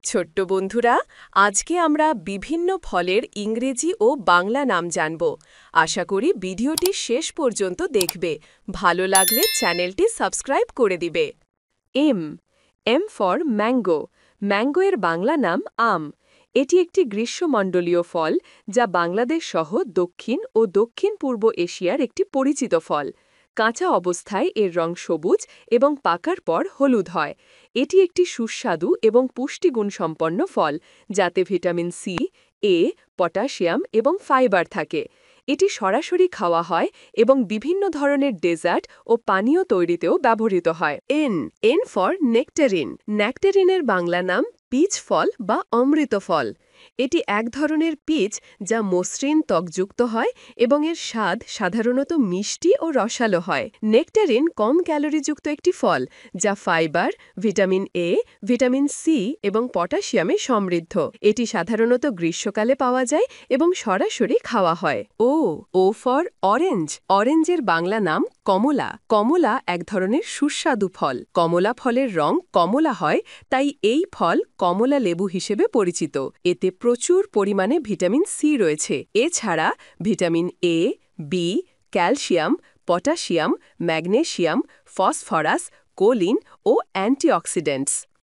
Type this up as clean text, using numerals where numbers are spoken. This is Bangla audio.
ছোট্ট বন্ধুরা, আজকে আমরা বিভিন্ন ফলের ইংরেজি ও বাংলা নাম জানব। আশা করি ভিডিওটি শেষ পর্যন্ত দেখবে। ভালো লাগলে চ্যানেলটি সাবস্ক্রাইব করে দিবে। M M for mango. Mango এর বাংলা নাম আম। এটি একটি গ্রীষ্মমণ্ডলীয় ফল যা বাংলাদেশ সহ দক্ষিণ ও দক্ষিণ পূর্ব এশিয়ার একটি পরিচিত ফল। কাঁচা অবস্থায় এর রং সবুজ এবং পাকার পর হলুদ হয়। এটি একটি সুস্বাদু এবং পুষ্টিগুণসম্পন্ন ফল, যাতে ভিটামিন সি, এ, পটাশিয়াম এবং ফাইবার থাকে। এটি সরাসরি খাওয়া হয় এবং বিভিন্ন ধরনের ডেজার্ট ও পানীয় তৈরিতেও ব্যবহৃত হয়। N for nectarine. নেকটারিনের বাংলা নাম পিচ ফল বা অমৃত ফল। এটি এক ধরনের পিচ যা মসৃণ ত্বকযুক্ত হয় এবং এর স্বাদ সাধারণত মিষ্টি ও রসালো হয়। নেকটারিন কম ক্যালোরিযুক্ত একটি ফল যা fibre, vitamin A, vitamin C এবং পটাশিয়ামে সমৃদ্ধ। এটি সাধারণত গ্রীষ্মকালে পাওয়া যায় এবং সরাসরি খাওয়া হয়। O for orange. অরেঞ্জের বাংলা নাম কমলা। কমলা এক ধরনের সুস্বাদু ফল। কমলা ফলের রং কমলা হয়, তাই এই ফল কমলা লেবু হিসেবে পরিচিত। এতে প্রচুর পরিমাণে ভিটামিন সি রয়েছে। এছাড়া vitamin A, B, calcium, potassium, magnesium, phosphorus, choline ও অ্যান্টিঅক্সিডেন্টস